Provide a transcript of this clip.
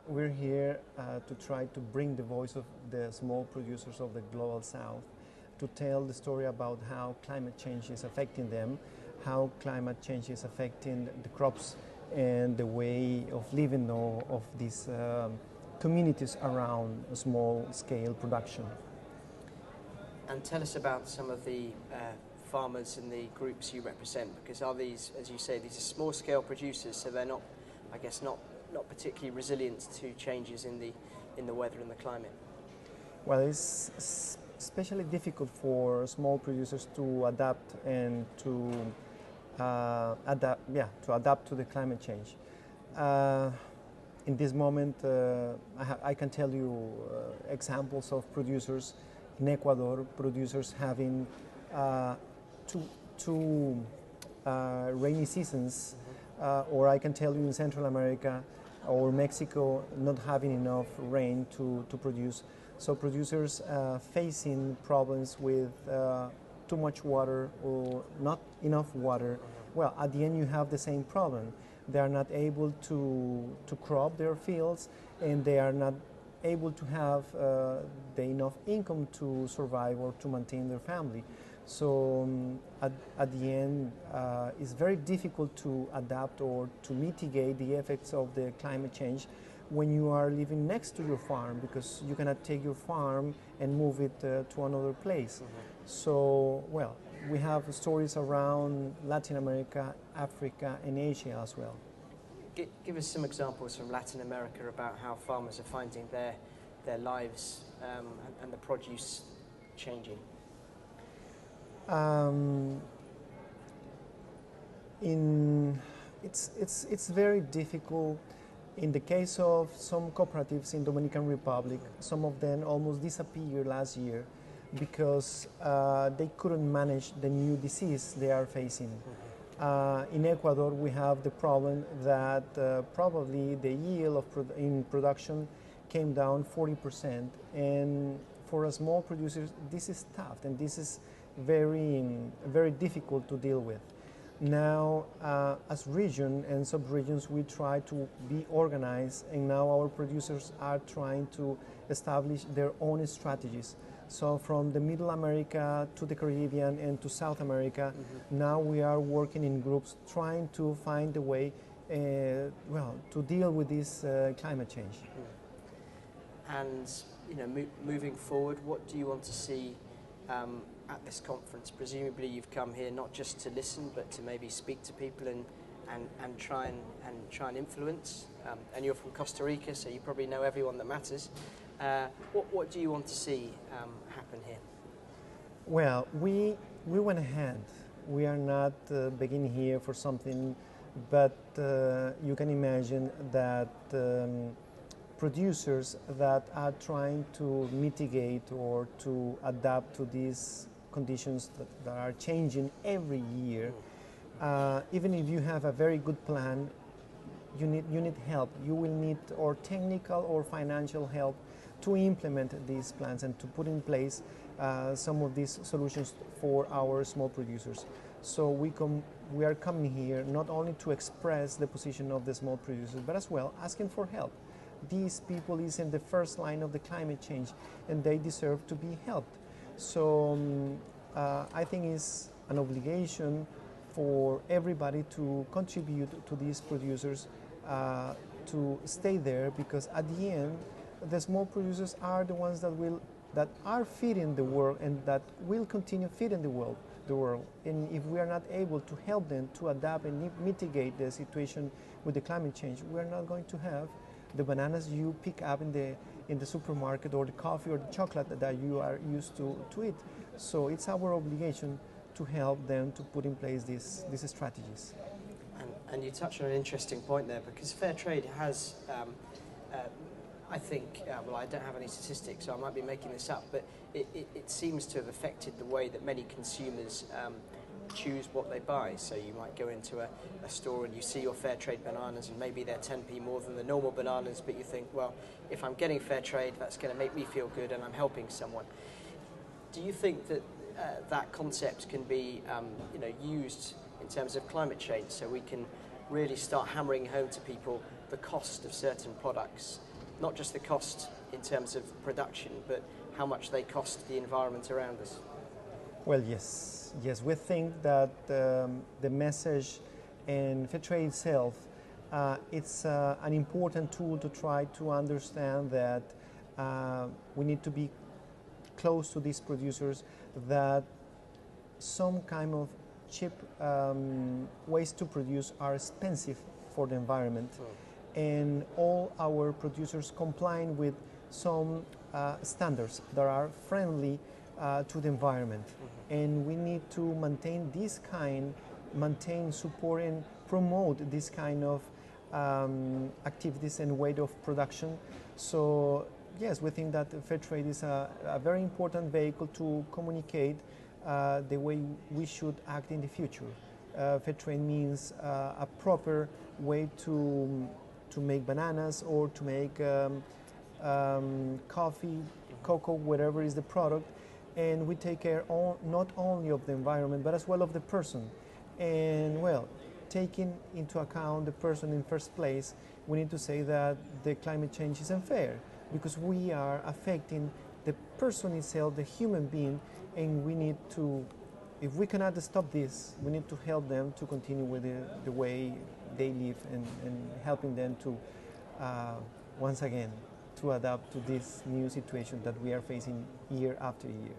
we're here to try to bring the voice of the small producers of the global south, to tell the story about how climate change is affecting them, how climate change is affecting the crops and the way of living of these communities around small scale production. And tell us about some of the farmers and the groups you represent, because are these, as you say, these are small scale producers, so they're not, I guess, not particularly resilient to changes in the weather and the climate. Well, it's especially difficult for small producers to adapt and to adapt to the climate change. In this moment, I can tell you examples of producers in Ecuador, producers having two rainy seasons, or I can tell you in Central America or Mexico not having enough rain to produce. So producers facing problems with too much water or not enough water. Well, at the end you have the same problem. They are not able to crop their fields, and they are not able to have the enough income to survive or to maintain their family. So at the end, it's very difficult to adapt or to mitigate the effects of the climate change when you are living next to your farm, because you cannot take your farm and move it to another place. So, well, we have stories around Latin America, Africa, and Asia as well. Give us some examples from Latin America about how farmers are finding their lives and the produce changing. It's very difficult. In the case of some cooperatives in Dominican Republic, some of them almost disappeared last year because they couldn't manage the new disease they are facing. In Ecuador, we have the problem that probably the yield in production came down 40%, and for a small producer, this is tough, and this is very difficult to deal with. Now, as region and sub-regions, we try to be organized, and now our producers are trying to establish their own strategies. So from the Middle America to the Caribbean and to South America, now we are working in groups trying to find a way to deal with this climate change. And moving forward, what do you want to see at this conference? Presumably you've come here not just to listen, but to maybe speak to people and try and influence. And you're from Costa Rica, so you probably know everyone that matters. What do you want to see happen here? Well, we went ahead. We are not beginning here for something, but you can imagine that producers that are trying to mitigate or to adapt to these conditions that are changing every year, even if you have a very good plan, you need help. You will need or technical or financial help to implement these plans and to put in place some of these solutions for our small producers. So we are coming here not only to express the position of the small producers, but as well asking for help. These people is in the first line of the climate change, and they deserve to be helped. So I think it's an obligation for everybody to contribute to these producers to stay there, because at the end, the small producers are the ones that are feeding the world and that will continue feeding the world. And if we are not able to help them to adapt and mitigate the situation with the climate change, we are not going to have the bananas you pick up in the supermarket, or the coffee or the chocolate that you are used to eat. So it's our obligation to help them to put in place these strategies. And you touched on an interesting point there, because fair trade has, I think, well, I don't have any statistics, so I might be making this up, but it seems to have affected the way that many consumers choose what they buy. So you might go into a store and you see your fair trade bananas, and maybe they're 10p more than the normal bananas, but you think, well, if I'm getting fair trade, that's going to make me feel good and I'm helping someone. Do you think that that concept can be used in terms of climate change, so we can really start hammering home to people the cost of certain products not just the cost in terms of production, but how much they cost the environment around us? Well, yes. Yes, we think that the message in Fairtrade itself, it's an important tool to try to understand that we need to be close to these producers, that some kind of cheap ways to produce are expensive for the environment. And all our producers complying with some standards that are friendly to the environment. And we need to maintain this kind, support and promote this kind of activities and way of production. So yes, we think that Fairtrade is a very important vehicle to communicate the way we should act in the future. Fairtrade means a proper way to make bananas or to make coffee, cocoa, whatever is the product, and we take care not only of the environment but as well of the person. And well, taking into account the person in first place, we need to say that the climate change is unfair because we are affecting the person itself, the human being, and we need to, if we cannot stop this, we need to help them to continue with the way they live and helping them to, once again, to adapt to this new situation that we are facing year after year.